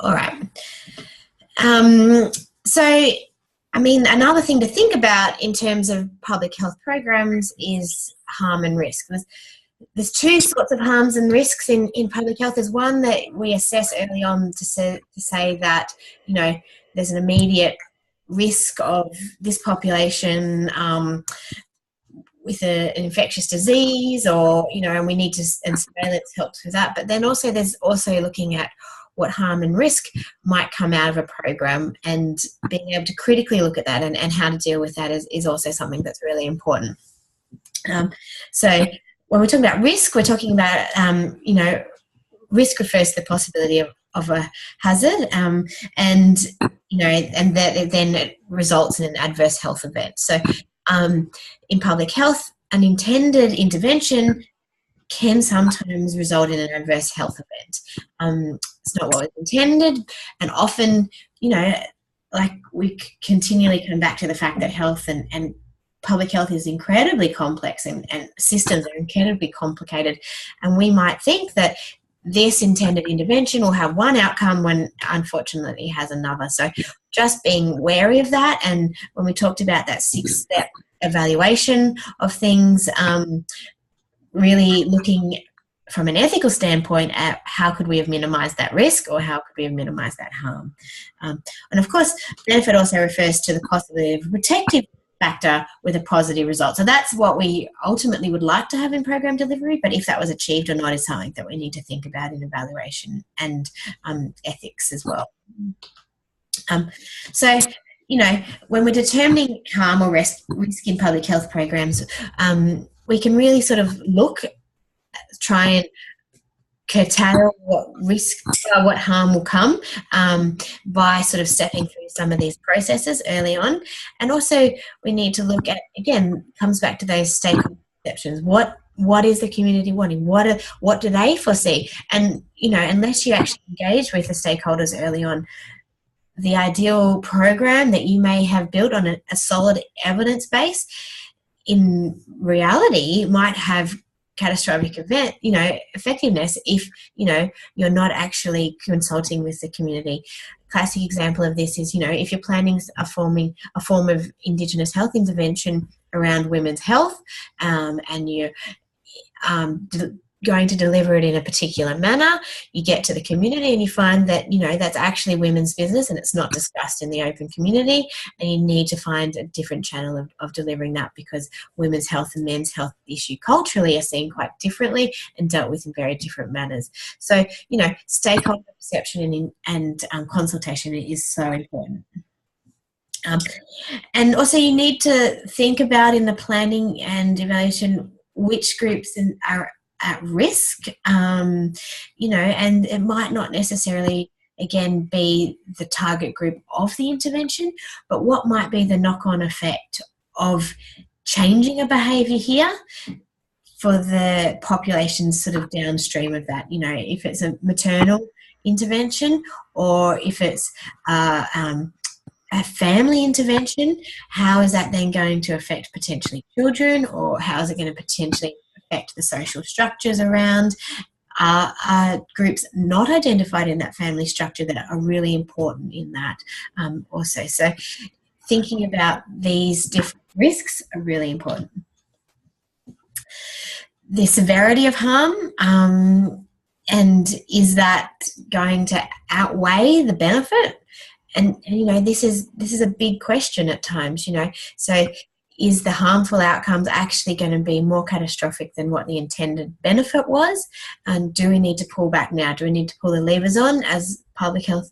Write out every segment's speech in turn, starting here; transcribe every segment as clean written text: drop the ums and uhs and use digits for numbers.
All right. Um, so, I mean, another thing to think about in terms of public health programs is harm and risk. There's two sorts of harms and risks in public health. There's one that we assess early on to say that, there's an immediate risk of this population with an infectious disease, or, and we need to, and surveillance helps with that. But then also there's also looking at what harm and risk might come out of a program, and being able to critically look at that and how to deal with that is also something that's really important. So when we're talking about risk, we're talking about, risk refers to the possibility of a hazard, and that it then results in an adverse health event. So in public health, an intended intervention can sometimes result in an adverse health event. It's not what was intended, and often, we continually come back to the fact that health and public health is incredibly complex, and systems are incredibly complicated, and we might think that this intended intervention will have one outcome when unfortunately it has another. So just being wary of that, and when we talked about that 6-step evaluation of things, really looking from an ethical standpoint at how could we have minimised that risk, or how could we have minimised that harm. And of course, benefit also refers to the possibility of a protective factor with a positive result. So that's what we ultimately would like to have in program delivery, but if that was achieved or not is something that we need to think about in evaluation and ethics as well. So, when we're determining harm or risk in public health programs, we can really sort of try and curtail what harm will come by sort of stepping through some of these processes early on. And also we need to look at, again, comes back to those stakeholder perceptions. What is the community wanting? What do they foresee? And, unless you actually engage with the stakeholders early on, the ideal program that you may have built on a solid evidence base, in reality might have catastrophic effectiveness if you're not actually consulting with the community. Classic example of this is, if you're planning a form of Indigenous health intervention around women's health, and you're going to deliver it in a particular manner, you get to the community and you find that that's actually women's business and it's not discussed in the open community, and you need to find a different channel of delivering that, because women's health and men's health issue culturally are seen quite differently and dealt with in very different manners. So stakeholder perception and consultation is so important. And also you need to think about in the planning and evaluation which groups are at risk, and it might not necessarily, again, be the target group of the intervention, but what might be the knock-on effect of changing a behaviour here for the population sort of downstream of that. If it's a maternal intervention, or if it's a family intervention, how is that then going to affect potentially children, or how is it going to potentially affect the social structures around groups not identified in that family structure that are really important in that also. So thinking about these different risks are really important. The severity of harm, and is that going to outweigh the benefit? And this is a big question at times, so is the harmful outcomes actually going to be more catastrophic than what the intended benefit was? And do we need to pull back now? Do we need to pull the levers on as public health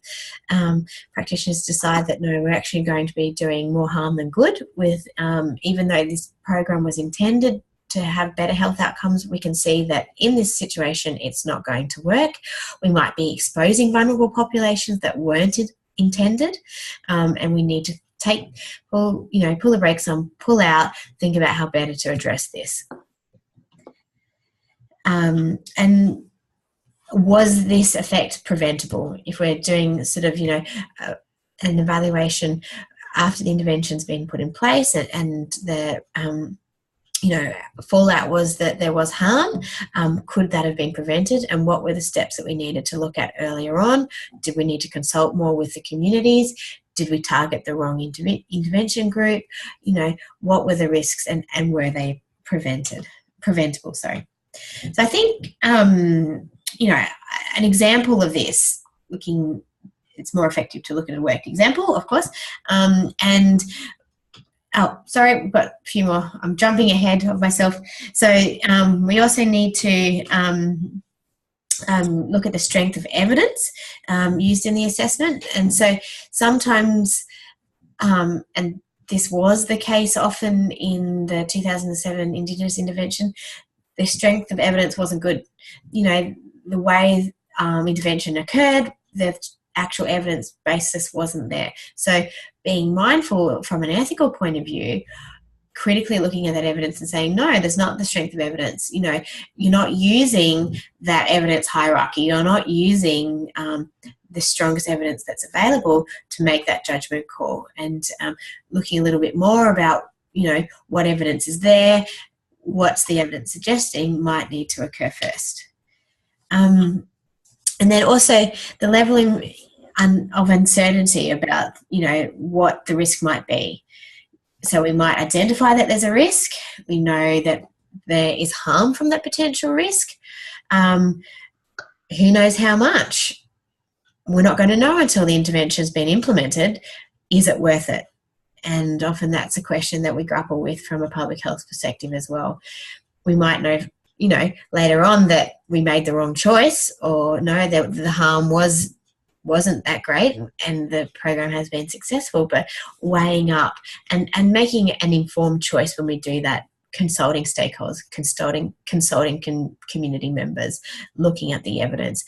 practitioners decide that, no, we're actually going to be doing more harm than good with, even though this program was intended to have better health outcomes, we can see that in this situation it's not going to work. We might be exposing vulnerable populations that weren't intended, and we need to pull the brakes on, pull out, think about how better to address this. And was this effect preventable? If we're doing sort of, an evaluation after the intervention's been put in place, and the fallout was that there was harm. Could that have been prevented? And what were the steps that we needed to look at earlier on? Did we need to consult more with the communities? Did we target the wrong intervention group? What were the risks, and were they preventable? Sorry. So I think, an example of this, it's more effective to look at a work example, of course, oh, sorry, we've got a few more. I'm jumping ahead of myself. So we also need to look at the strength of evidence used in the assessment. And so sometimes, and this was the case often in the 2007 Indigenous intervention, the strength of evidence wasn't good. The way intervention occurred, the actual evidence basis wasn't there. So being mindful from an ethical point of view, critically looking at that evidence and saying, no, there's not the strength of evidence. You're not using that evidence hierarchy. You're not using the strongest evidence that's available to make that judgment call, and looking a little bit more about, what evidence is there, what's the evidence suggesting might need to occur first. And then also the level of uncertainty about, what the risk might be. So we might identify that there's a risk. We know that there is harm from that potential risk. Who knows how much? We're not going to know until the intervention has been implemented. Is it worth it? And often that's a question that we grapple with from a public health perspective as well. We might know, later on that we made the wrong choice, or no, that the harm wasn't that great and the program has been successful, but weighing up and making an informed choice when we do that, consulting stakeholders, consulting community members, looking at the evidence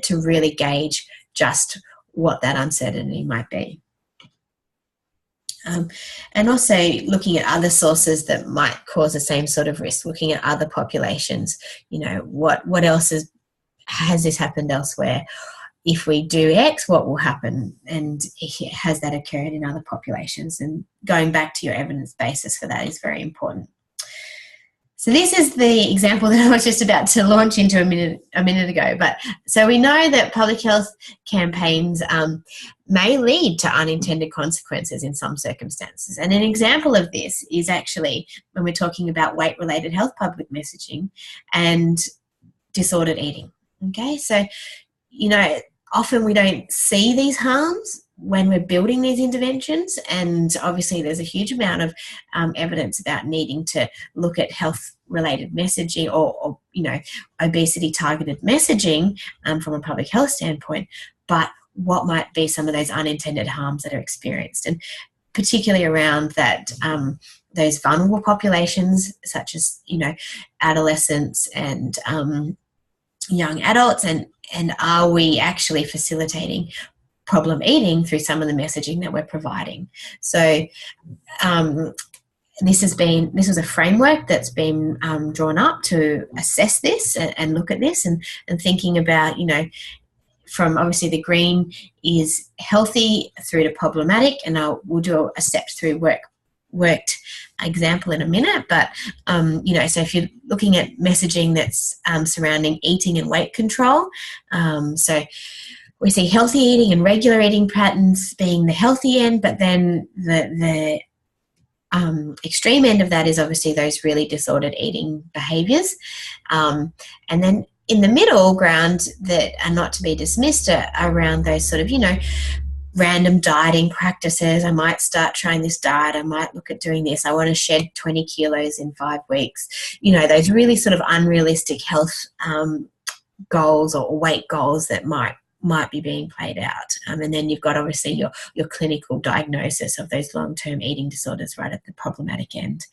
to really gauge just what that uncertainty might be. And also looking at other sources that might cause the same sort of risk, looking at other populations, what else has this happened elsewhere? If we do X, what will happen? And has that occurred in other populations? And going back to your evidence basis for that is very important. So this is the example that I was just about to launch into a minute ago. But so we know that public health campaigns may lead to unintended consequences in some circumstances. And an example of this is actually when we're talking about weight-related health public messaging and disordered eating. Okay, so, often we don't see these harms when we're building these interventions, and obviously there's a huge amount of evidence about needing to look at health-related messaging or obesity-targeted messaging from a public health standpoint, but what might be some of those unintended harms that are experienced, and particularly around that those vulnerable populations such as adolescents and young adults, and are we actually facilitating problem eating through some of the messaging that we're providing? So this was a framework that's been drawn up to assess this and look at this, and thinking about, from obviously the green is healthy through to problematic, and we'll do a step through worked example in a minute, but so if you're looking at messaging that's surrounding eating and weight control, so we see healthy eating and regular eating patterns being the healthy end, but then the extreme end of that is obviously those really disordered eating behaviours, and then in the middle ground that are not to be dismissed are around those sort of random dieting practices. I might start trying this diet. I might look at doing this. I want to shed 20 kilos in 5 weeks. Those really sort of unrealistic health goals or weight goals that might be being played out. And then you've got obviously your clinical diagnosis of those long-term eating disorders right at the problematic end.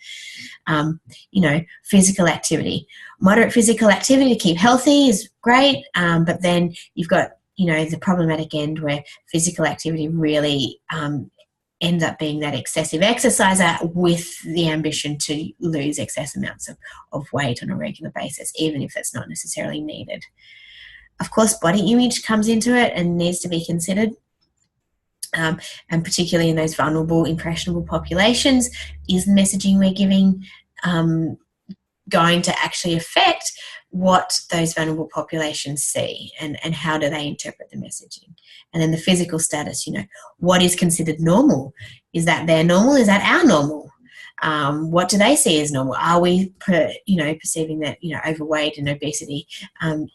Physical activity. Moderate physical activity to keep healthy is great, but then you've got the problematic end where physical activity really ends up being that excessive exerciser with the ambition to lose excess amounts of weight on a regular basis, even if that's not necessarily needed. Of course, body image comes into it and needs to be considered, and particularly in those vulnerable, impressionable populations, is the messaging we're giving going to actually affect what those vulnerable populations see, and how do they interpret the messaging. And then the physical status, what is considered normal? Is that their normal? Is that our normal? What do they see as normal? Are we, perceiving that, overweight and obesity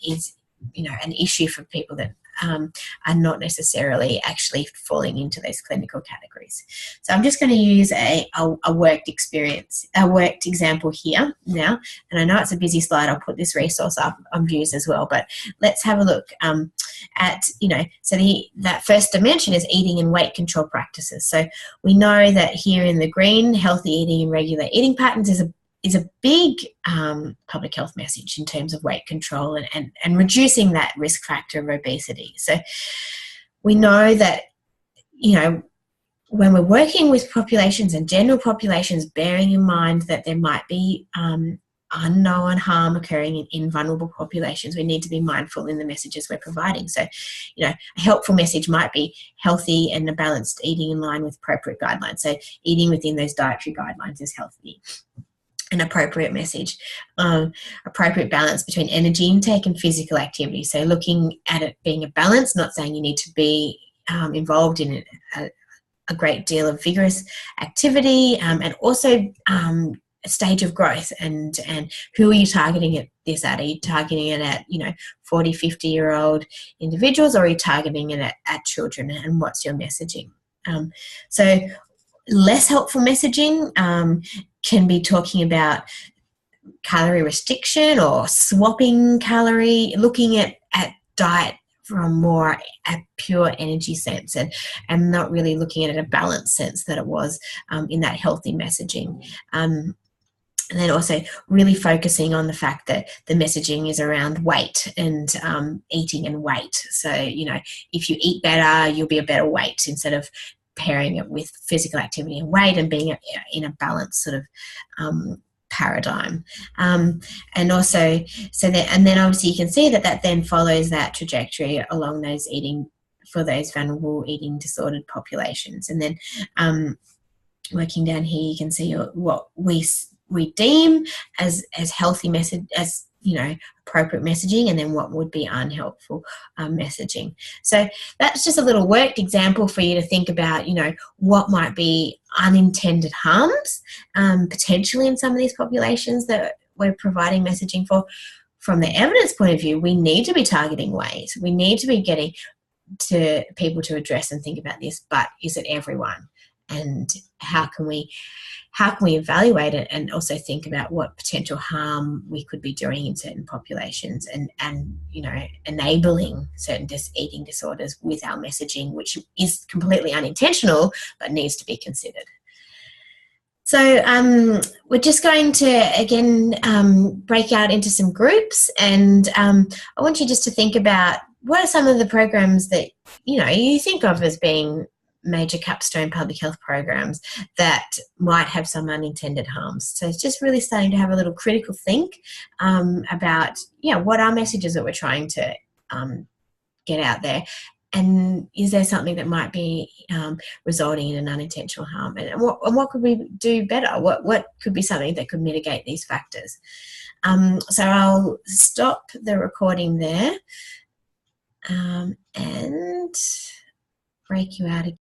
is, an issue for people that are not necessarily actually falling into those clinical categories. So I'm just going to use a worked example here now. And I know it's a busy slide. I'll put this resource up on Views as well. But let's have a look at, so that first dimension is eating and weight control practices. So we know that here in the green, healthy eating and regular eating patterns is a big public health message in terms of weight control and reducing that risk factor of obesity. So we know that, when we're working with populations and general populations, bearing in mind that there might be unknown harm occurring in vulnerable populations, we need to be mindful in the messages we're providing. So, a helpful message might be healthy and a balanced eating in line with appropriate guidelines. So eating within those dietary guidelines is healthy. An appropriate message, appropriate balance between energy intake and physical activity. So looking at it being a balance, not saying you need to be involved in a great deal of vigorous activity, and also a stage of growth, and who are you targeting it this at? Are you targeting it at 40, 50-year-old individuals, or are you targeting it at children, and what's your messaging? So less helpful messaging can be talking about calorie restriction or swapping calorie, looking at diet from more a pure energy sense, and not really looking at it in a balanced sense that it was in that healthy messaging. And then also really focusing on the fact that the messaging is around weight and eating and weight. So, if you eat better, you'll be a better weight, instead of pairing it with physical activity and weight and being in a balanced sort of paradigm. And also, and then obviously you can see that then follows that trajectory along those for those vulnerable eating disordered populations. And then working down here, you can see what we deem as healthy message, as appropriate messaging, and then what would be unhelpful messaging. So that's just a little worked example for you to think about, what might be unintended harms potentially in some of these populations that we're providing messaging for. From the evidence point of view, we need to be targeting weight. We need to be getting to people to address and think about this, but is it everyone? And how can we evaluate it, and also think about what potential harm we could be doing in certain populations, and enabling certain eating disorders with our messaging, which is completely unintentional but needs to be considered. So we're just going to, again, break out into some groups, and I want you just to think about what are some of the programs that, you think of as being major capstone public health programs that might have some unintended harms. So it's just really starting to have a little critical think about, what are messages that we're trying to get out there, and is there something that might be resulting in an unintentional harm, and what could we do better? What could be something that could mitigate these factors? So I'll stop the recording there and break you out again.